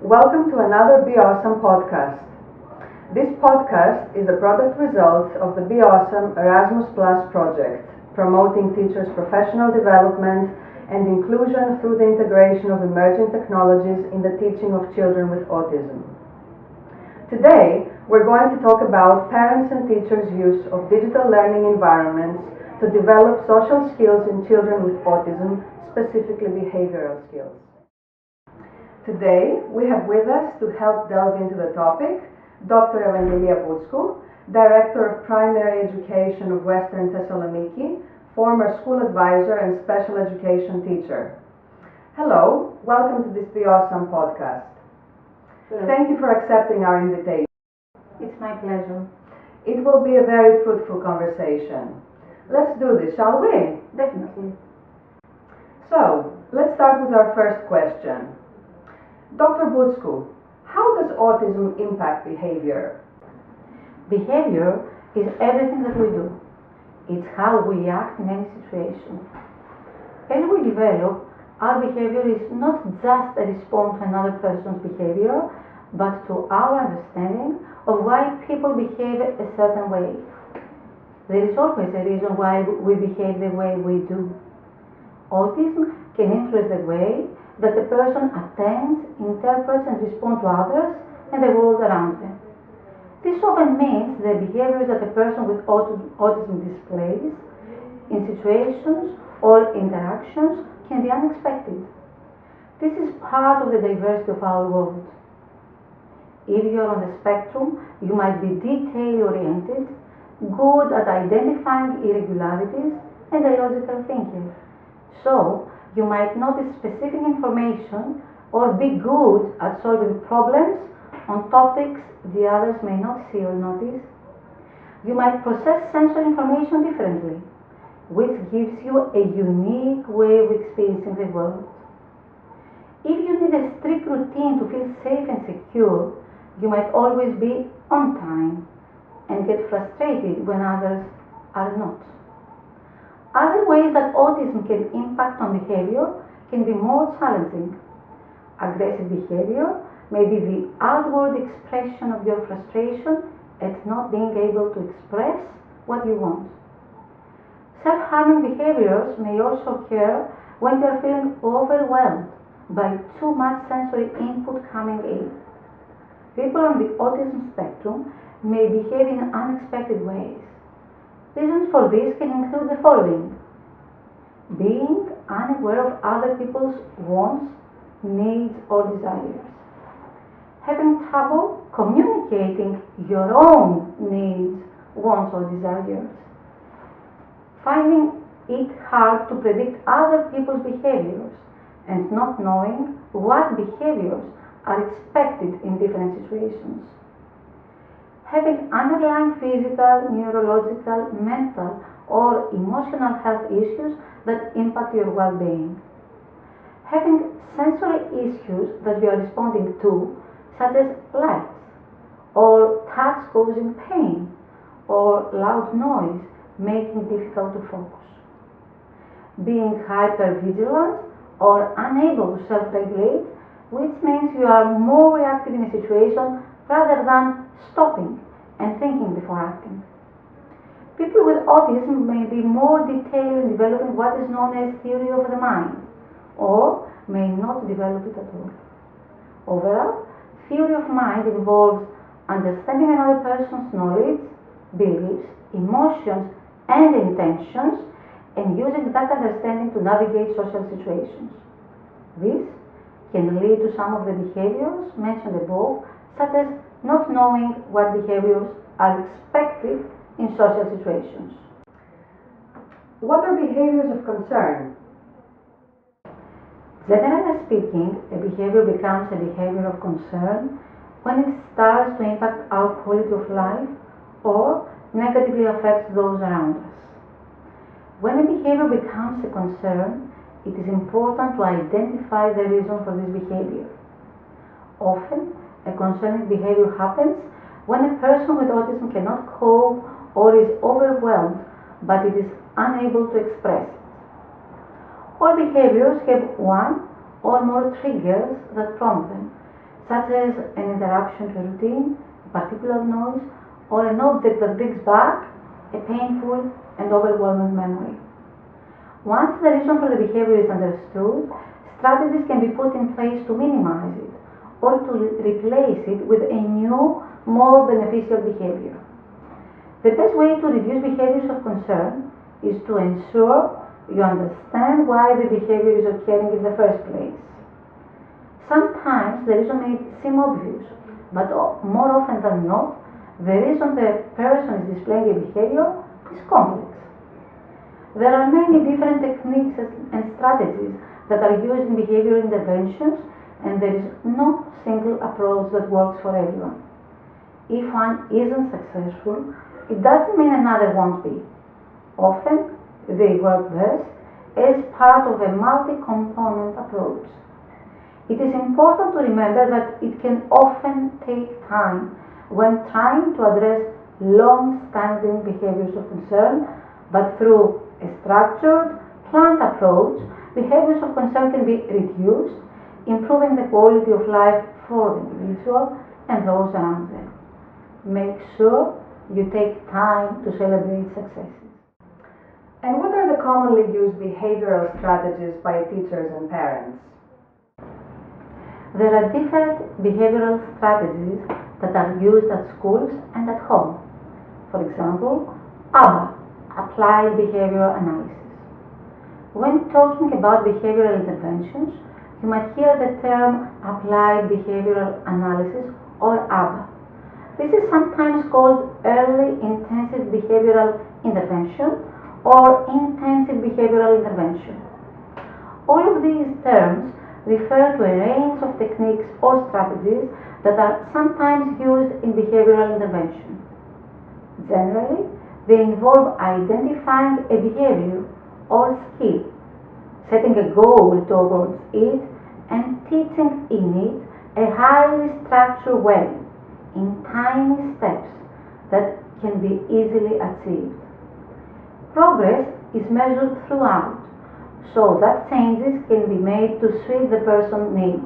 Welcome to another BeAusome podcast. This podcast is a product result of the BeAusome Erasmus Plus project, promoting teachers' professional development and inclusion through the integration of emerging technologies in the teaching of children with autism. Today, we're going to talk about parents and teachers' use of digital learning environments to develop social skills in children with autism, specifically behavioral skills. Today, we have with us to help delve into the topic Dr. Evangelia Boutskou, Director of Primary Education of Western Thessaloniki, former school advisor and special education teacher. Hello, welcome to this BeAusome podcast. Hello. Thank you for accepting our invitation. It's my pleasure. It will be a very fruitful conversation. Let's do this, shall we? Definitely. So, let's start with our first question. Dr. Boutskou, how does autism impact behavior? Behavior is everything that we do. It's how we act in any situation. As we develop, our behavior is not just a response to another person's behavior, but to our understanding of why people behave a certain way. There is always a reason why we behave the way we do. Autism can influence the way that a person attends, interprets, and responds to others and the world around them. This often means the behaviors that a person with autism displays in situations or interactions can be unexpected. This is part of the diversity of our world. If you are on the spectrum, you might be detail-oriented, good at identifying irregularities, and a logical thinker. So, you might notice specific information or be good at solving problems on topics the others may not see or notice. You might process sensory information differently, which gives you a unique way of experiencing the world. If you need a strict routine to feel safe and secure, you might always be on time and get frustrated when others are not. Other ways that autism can impact on behavior can be more challenging. Aggressive behavior may be the outward expression of your frustration at not being able to express what you want. Self-harming behaviors may also occur when you are feeling overwhelmed by too much sensory input coming in. People on the autism spectrum may behave in unexpected ways. Reasons for this can include the following: being unaware of other people's wants, needs, or desires, having trouble communicating your own needs, wants, or desires, finding it hard to predict other people's behaviors and not knowing what behaviors are expected in different situations, having underlying physical, neurological, mental, or emotional health issues that impact your well-being, having sensory issues that you are responding to, such as lights, or touch causing pain, or loud noise making it difficult to focus, being hypervigilant or unable to self-regulate, which means you are more reactive in a situation rather than stopping and thinking before acting. People with autism may be more detailed in developing what is known as theory of the mind, or may not develop it at all. Overall, theory of mind involves understanding another person's knowledge, beliefs, emotions, and intentions, and using that understanding to navigate social situations. This can lead to some of the behaviors mentioned above, such as not knowing what behaviors are expected in social situations. What are behaviors of concern? Generally speaking, a behavior becomes a behavior of concern when it starts to impact our quality of life or negatively affects those around us. When a behavior becomes a concern, it is important to identify the reason for this behavior. Often, a concerning behavior happens when a person with autism cannot cope or is overwhelmed, but it is unable to express it. All behaviors have one or more triggers that prompt them, such as an interruption to a routine, a particular noise, or an object that brings back a painful and overwhelming memory. Once the reason for the behavior is understood, strategies can be put in place to minimize it or to replace it with a new, more beneficial behavior. The best way to reduce behaviors of concern is to ensure you understand why the behavior is occurring in the first place. Sometimes the reason may seem obvious, but more often than not, the reason the person is displaying a behavior is complex. There are many different techniques and strategies that are used in behavioral interventions, and there is no single approach that works for everyone. If one isn't successful, it doesn't mean another won't be. Often, they work best as part of a multi-component approach. It is important to remember that it can often take time when trying to address long-standing behaviors of concern, but through a structured, planned approach, behaviors of concern can be reduced, improving the quality of life for the individual and those around them. Make sure you take time to celebrate successes. And what are the commonly used behavioral strategies by teachers and parents? There are different behavioral strategies that are used at schools and at home. For example, ABBA, Applied Behavioral Analysis. When talking about behavioral interventions, you might hear the term Applied Behavioral Analysis or ABBA. This is sometimes called Early Intensive Behavioral Intervention or Intensive Behavioral Intervention. All of these terms refer to a range of techniques or strategies that are sometimes used in behavioral intervention. Generally, they involve identifying a behavior or skill, setting a goal towards it, and teaching in it a highly structured way, in tiny steps that can be easily achieved. Progress is measured throughout, so that changes can be made to suit the person's needs.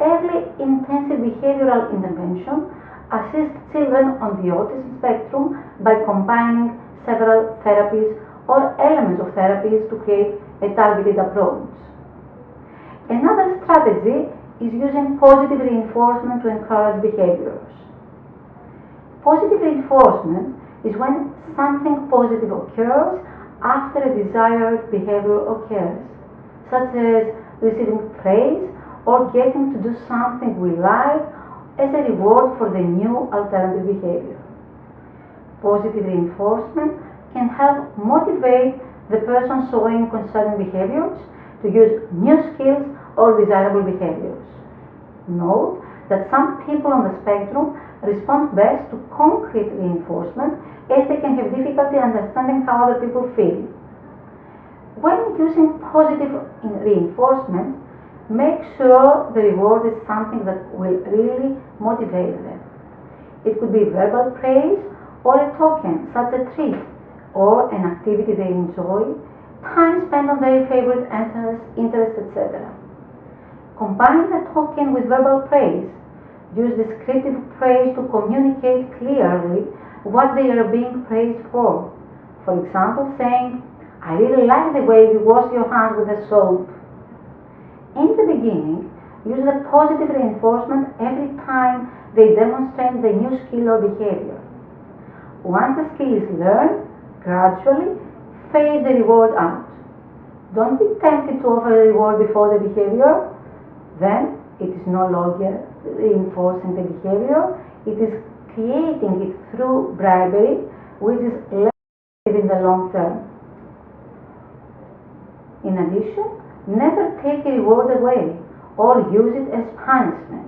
Early intensive behavioral intervention assists children on the autism spectrum by combining several therapies or elements of therapies to create a targeted approach. Another strategy is using positive reinforcement to encourage behaviors. Positive reinforcement is when something positive occurs after a desired behavior occurs, such as receiving praise or getting to do something we like as a reward for the new alternative behavior. Positive reinforcement can help motivate the person showing concerning behaviors to use new skills or desirable behaviors. Note that some people on the spectrum respond best to concrete reinforcement as they can have difficulty understanding how other people feel. When using positive reinforcement, make sure the reward is something that will really motivate them. It could be verbal praise or a token, such as a treat or an activity they enjoy, time spent on their favorite interests, etc. Combine the token with verbal praise. Use descriptive praise to communicate clearly what they are being praised for. For example, saying, "I really like the way you wash your hands with the soap." In the beginning, use the positive reinforcement every time they demonstrate the new skill or behavior. Once the skill is learned, gradually fade the reward out. Don't be tempted to offer the reward before the behavior. Then it is no longer reinforcing the behavior, it is creating it through bribery, which is less effective in the long term. In addition, never take a reward away or use it as punishment.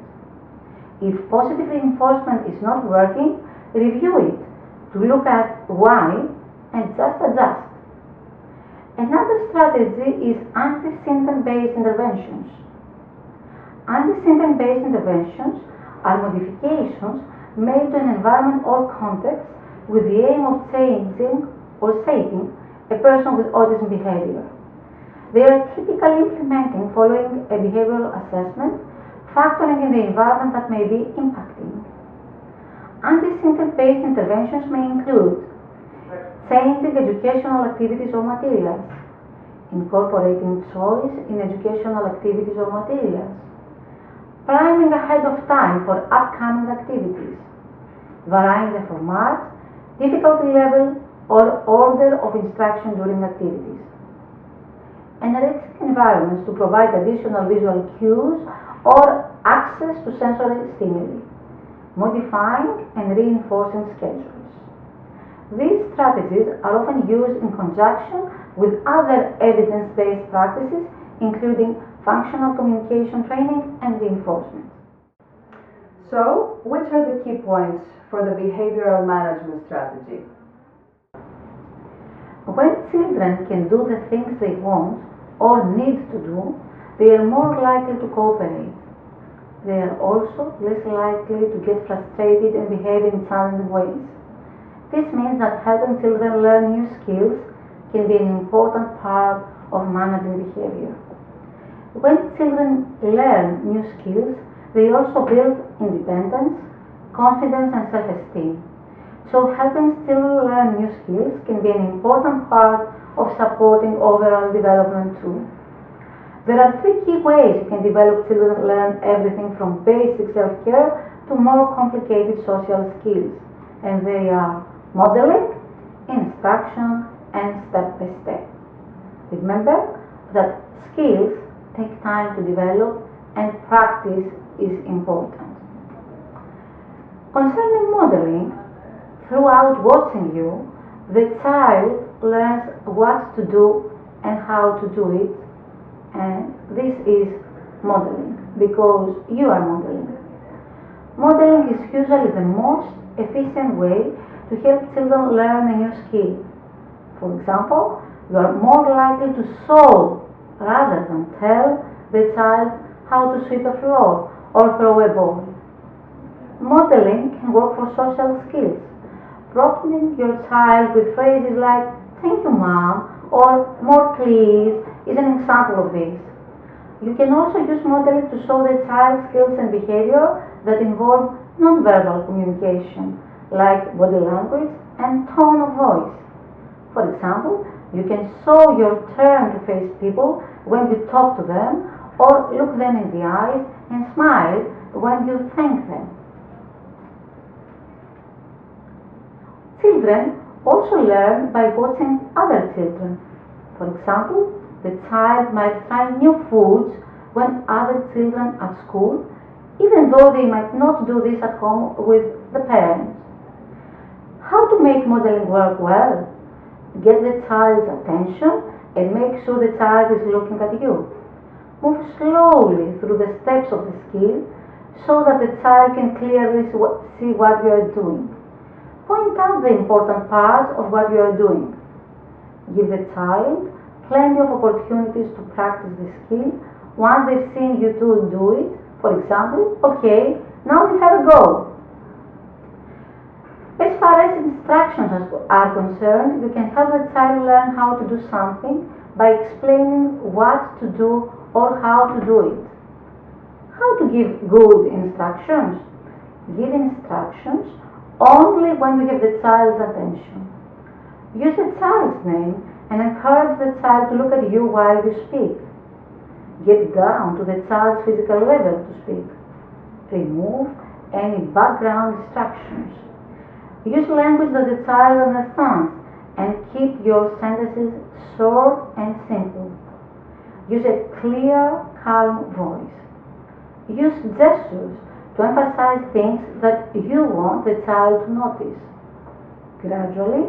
If positive reinforcement is not working, review it to look at why and just adjust. Another strategy is antecedent-based interventions. Antecedent-based interventions are modifications made to an environment or context with the aim of changing or shaping a person with autism behavior. They are typically implementing following a behavioral assessment factoring in the environment that may be impacting. Anti-center-based interventions may include changing educational activities or materials, incorporating choice in educational activities or materials, priming ahead of time for upcoming activities, varying the format, difficulty level, or order of instruction during activities, enriching environments to provide additional visual cues or access to sensory stimuli, modifying and reinforcing schedules. These strategies are often used in conjunction with other evidence-based practices, including functional communication training and reinforcement. So, which are the key points for the behavioral management strategy? When children can do the things they want or need to do, they are more likely to cooperate. They are also less likely to get frustrated and behave in challenging ways. This means that helping children learn new skills can be an important part of managing behavior. When children learn new skills, they also build independence, confidence, and self-esteem. So helping children learn new skills can be an important part of supporting overall development too. There are three key ways you can develop children to learn everything from basic self-care to more complicated social skills, and they are modeling, instruction, and step-by-step. Remember that skills take time to develop and practice is important. Concerning modeling, throughout watching you, the child learns what to do and how to do it, and this is modeling because you are modeling. Modeling is usually the most efficient way to help children learn a new skill. For example, you are more likely to show rather than tell the child how to sweep a floor or throw a ball. Modeling can work for social skills. Prompting your child with phrases like "thank you, mom" or "more please" is an example of this. You can also use modeling to show the child skills and behavior that involve non-verbal communication, like body language and tone of voice. For example, you can show your turn to face people when you talk to them, or look them in the eyes and smile when you thank them. Children also learn by watching other children. For example, the child might try new foods when other children at school, even though they might not do this at home with the parents. How to make modeling work well? Get the child's attention and make sure the child is looking at you. Move slowly through the steps of the skill so that the child can clearly see what you are doing. Point out the important parts of what you are doing. Give the child plenty of opportunities to practice the skill once they've seen you two do it. For example, okay, now we have a go. As far as instructions are concerned, you can help the child learn how to do something by explaining what to do or how to do it. How to give good instructions? Give instructions only when you have the child's attention. Use the child's name and encourage the child to look at you while you speak. Get down to the child's physical level to speak. Remove any background distractions. Use language that the child understands and keep your sentences short and simple. Use a clear, calm voice. Use gestures to emphasize things that you want the child to notice. Gradually,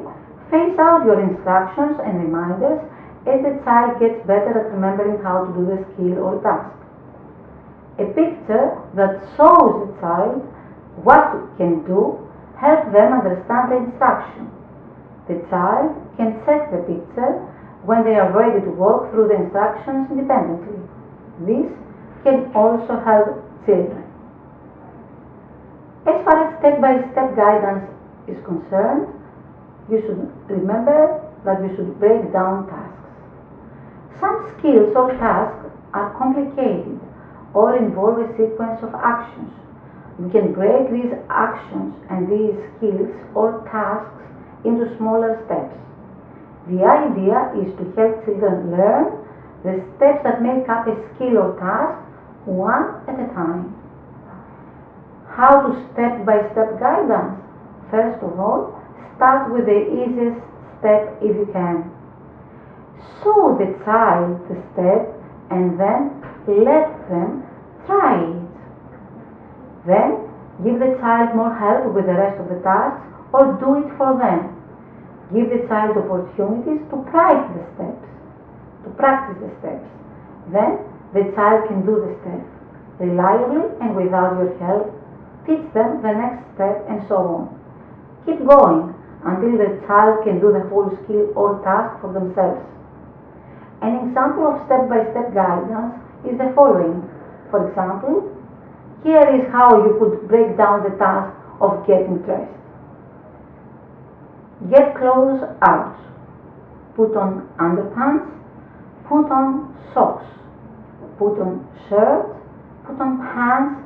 phase out your instructions and reminders as the child gets better at remembering how to do the skill or task. A picture that shows the child what it can do helps them understand the instruction. The child can check the picture when they are ready to work through the instructions independently. This can also help children. As far as step-by-step guidance is concerned, you should remember that you should break down tasks. Some skills or tasks are complicated or involve a sequence of actions. You can break these actions and these skills or tasks into smaller steps. The idea is to help children learn the steps that make up a skill or task one at a time. How to step-by-step guidance? First of all, start with the easiest step if you can. Show the child the step and then let them try it. Then give the child more help with the rest of the tasks or do it for them. Give the child opportunities to practice the steps. Then the child can do the step reliably and without your help. Teach them the next step and so on. Keep going until the child can do the whole skill or task for themselves. An example of step-by-step guidance is the following. For example, here is how you could break down the task of getting dressed. Get clothes out. Put on underpants. Put on socks. Put on shirt. Put on pants.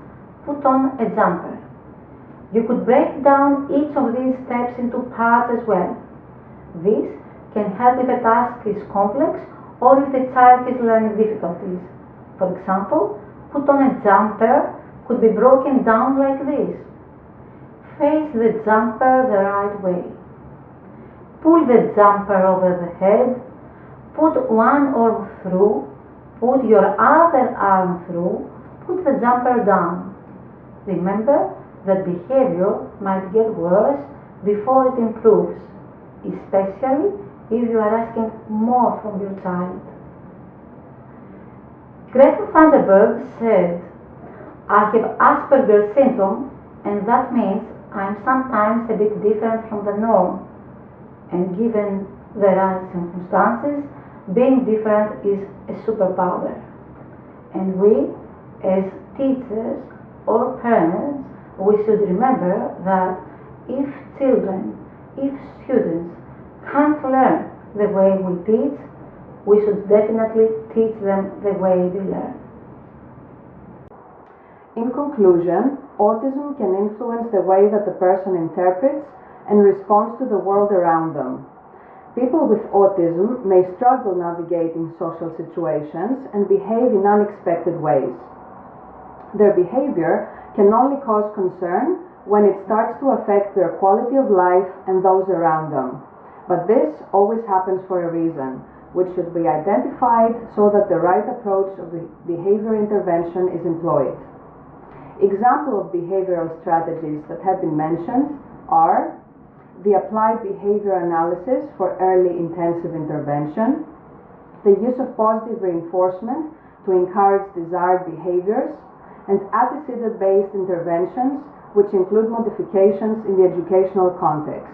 Put on a jumper. You could break down each of these steps into parts as well. This can help if a task is complex or if the child has learning difficulties. For example, put on a jumper could be broken down like this. Face the jumper the right way. Pull the jumper over the head. Put one arm through. Put your other arm through. Put the jumper down. Remember that behavior might get worse before it improves, especially if you are asking more from your child. Greta Thunberg said, "I have Asperger's syndrome, and that means I'm sometimes a bit different from the norm. And given the right circumstances, being different is a superpower." And we, as teachers or parents, we should remember that if students can't learn the way we teach, we should definitely teach them the way they learn. In conclusion, autism can influence the way that the person interprets and responds to the world around them. People with autism may struggle navigating social situations and behave in unexpected ways. Their behavior can only cause concern when it starts to affect their quality of life and those around them. But this always happens for a reason, which should be identified so that the right approach of behavior intervention is employed. Examples of behavioral strategies that have been mentioned are the applied behavior analysis for early intensive intervention, the use of positive reinforcement to encourage desired behaviors, and antecedent-based interventions, which include modifications in the educational context.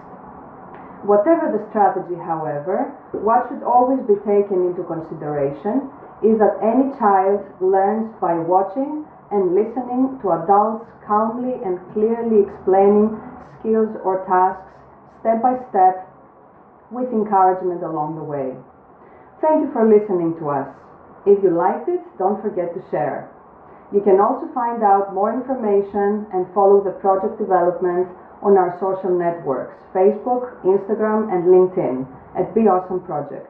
Whatever the strategy, however, what should always be taken into consideration is that any child learns by watching and listening to adults calmly and clearly explaining skills or tasks step by step with encouragement along the way. Thank you for listening to us. If you liked it, don't forget to share. You can also find out more information and follow the project development on our social networks, Facebook, Instagram, and LinkedIn at BeAusome Project.